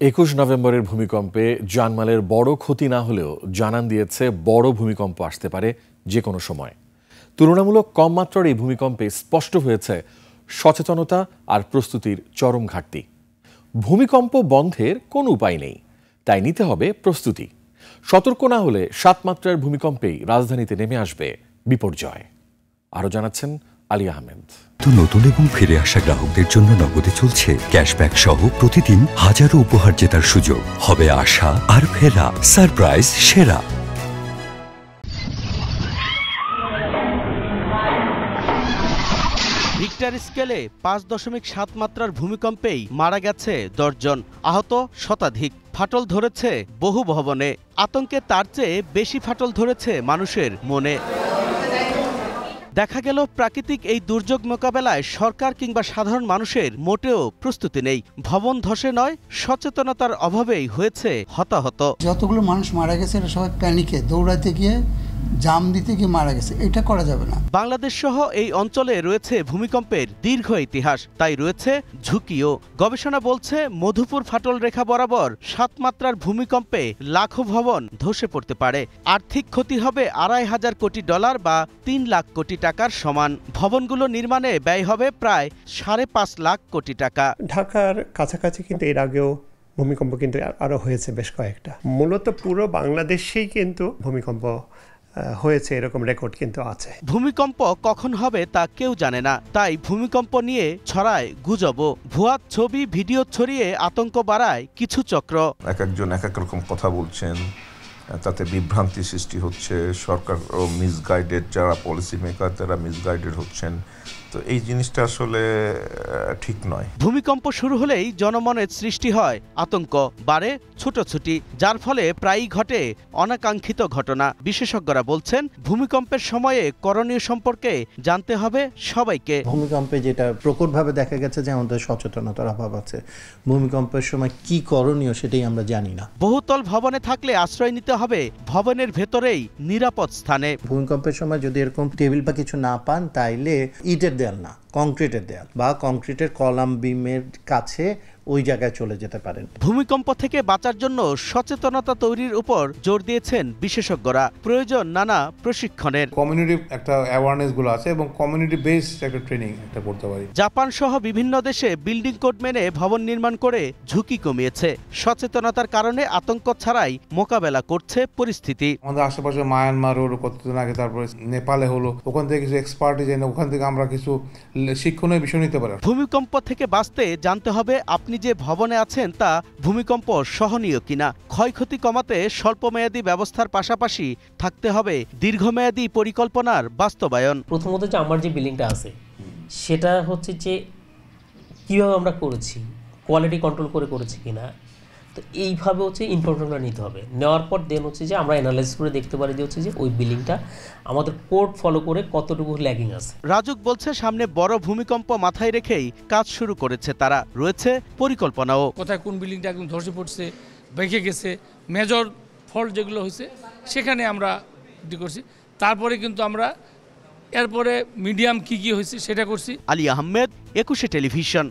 ২১ নভেম্বরের ভূমিকম্পে জানমালের বড় ক্ষতি না হলেও জানান দিয়েছে বড় ভূমিকম্প আসতে পারে যে কোনো সময়। তুলনামূলক কম মাত্রার এই ভূমিকম্পে স্পষ্ট হয়েছে সচেতনতা আর প্রস্তুতির চরম ঘাটতি। ভূমিকম্প বন্ধের কোনো উপায় নেই, তাই নিতে হবে প্রস্তুতি। সতর্ক না হলে ৭ মাত্রার ভূমিকম্পেই রাজধানীতে নেমে আসবে বিপর্যয়। আরও জানাচ্ছেন আলী আহমেদ। নতুন এবং ফিরে আসা গ্রাহকদের জন্য নগদে চলছে ক্যাশব্যাক সহ প্রতিদিন হাজারো উপহার জেতার সুযোগ। হবে আশা আর ফেরা, সারপ্রাইজ সেরা। রিক্টার স্কেলে ৫.৭ মাত্রার ভূমিকম্পেই মারা গেছে ১০ জন, আহত শতাধিক। ফাটল ধরেছে বহু ভবনে। আতঙ্কে তার চেয়ে বেশি ফাটল ধরেছে মানুষের মনে। দেখা গেল প্রাকৃতিক এই দুর্যোগ মোকাবেলায় সরকার কিংবা সাধারণ মানুষের মোটেও প্রস্তুতি নেই। ভবন ধসে নয়, সচেতনতার অভাবেই হয়েছে হতাহত। যতগুলো মানুষ মারা গেছে এরা সবাই প্যানিকে দৌড়াতে গিয়ে জাম দিতে গিয়ে মারা গেছে, এটা করা যাবে না। বাংলাদেশ সহ এই অঞ্চলে রয়েছে ভূমিকম্পের দীর্ঘ ইতিহাস, তাই রয়েছে ঝুঁকিও। গবেষণা বলছে মধুপুর ফাটল রেখা বরাবর ৭ মাত্রার ভূমিকম্পে লাখো ভবন ধসে পড়তে পারে। আর্থিক ক্ষতি হবে $২৫০০ কোটি বা ৩ লাখ কোটি টাকার সমান। ভবনগুলো নির্মাণে ব্যয় হবে প্রায় ৫.৫ লাখ কোটি টাকা। ঢাকার কাছাকাছি কিন্তু এর আগেও ভূমিকম্প কিন্তু আরো হয়েছে বেশ কয়েকটা। মূলত পুরো বাংলাদেশেই কিন্তু ভূমিকম্প হয়েছে, এরকম রেকর্ড কিন্তু আছে। ভূমিকম্প কখন হবে তা কেউ জানে না, তাই ভূমিকম্প নিয়ে ছড়ায় গুজবও। ভুয়া ছবি ভিডিও ছড়িয়ে আতঙ্ক বাড়ায় কিছু চক্র। এক একজন এক এক রকম কথা বলছেন, তাতে বিভ্রান্তি সৃষ্টি হচ্ছে। সরকারও মিসগাইডেড, যারা পলিসি মেকার তারা মিসগাইডেড হচ্ছেন। তো এই জিনিসটা আসলে ঠিক নয়। ভূমিকম্প শুরু হলেই জনমনে সৃষ্টি হয় আতঙ্ক, বাড়ে ছুটোছুটি, যার ফলে প্রায়ই ঘটে অনাকাঙ্ক্ষিত ঘটনা। বিশেষজ্ঞরা বলছেন ভূমিকম্পের সময়ে করণীয় সম্পর্কে জানতে হবে সবাইকে। ভূমিকম্পে যেটা প্রকটভাবে দেখা গেছে যে আমাদের সচেতনতার অভাব আছে। ভূমিকম্পের সময় কি করণীয় সেটাই আমরা জানি না। বহুতল ভবনে থাকলে আশ্রয় নিতে হবে ভবনের ভেতরেই নিরাপদ স্থানে। ভূমিকম্পের সময় যদি এরকম টেবিল বা কিছু না পান, তাইলে ইটের দেয়াল না, কংক্রিটের দেয়াল বা কংক্রিটের কলাম বিমের কাছে ওই জায়গায় চলে যেতে পারেন। ভূমিকম্প থেকে বাঁচার জন্য সচেতনতা তৈরির উপর জোর দিয়েছেন বিশেষজ্ঞরা। প্রয়োজন নানা প্রশিক্ষণের। কমিউনিটি একটা অ্যাওয়ারনেস গুলো আছে এবং কমিউনিটি বেসড একটা ট্রেনিং একটা করতে পারি। জাপান সহ বিভিন্ন দেশে বিল্ডিং কোড মেনে ভবন নির্মাণ করে ঝুঁকি কমিয়েছে। সচেতনতার কারণে আতঙ্ক ছাড়াই মোকাবেলা করছে পরিস্থিতি। আমাদের আশেপাশে মায়ানমার হলো কতদিন আগে, তারপরে নেপালে হলো, ওখান থেকে কিছু এক্সপার্টিস এনে ওখান থেকে আমরা কিছু শিক্ষণীয় বিষয় নিতে পারি। ভূমিকম্প থেকে বাঁচতে জানতে হবে আপনি যে ভবনে আছেন তা ভূমিকম্প সহনীয় কিনা। ক্ষয়ক্ষতি কমাতে স্বল্পমেয়াদী ব্যবস্থার পাশাপাশি থাকতে হবে দীর্ঘমেয়াদী পরিকল্পনার বাস্তবায়ন। প্রথমত যে আমার যে বিল্ডিংটা আছে সেটা হচ্ছে যে কীভাবে আমরা করেছি, কোয়ালিটি কন্ট্রোল করে করেছি কিনা। তো এইভাবে হচ্ছে ইনফরমেশনটা নিতে হবে। নেওয়ার পর দেন হচ্ছে যে আমরা অ্যানালাইসিস করে দেখতে পারি যে হচ্ছে যে ওই বিল্ডিংটা আমাদের কোড ফলো করে কতটুকু ল্যাগিং আছে। রাজুক বলছে সামনে বড় ভূমিকম্প মাথায় রেখেই কাজ শুরু করেছে তারা। রয়েছে পরিকল্পনাও। কোথায় কোন বিল্ডিংটা একদম ধসে পড়ছে, ভেঙে গেছে, মেজর ফল্ট যেগুলো হয়েছে সেখানে আমরা করছি। তারপরে কিন্তু আমরা এরপরে মিডিয়াম কি হয়েছে সেটা করছি। আলী আহমেদ, ২১ টেলিভিশন।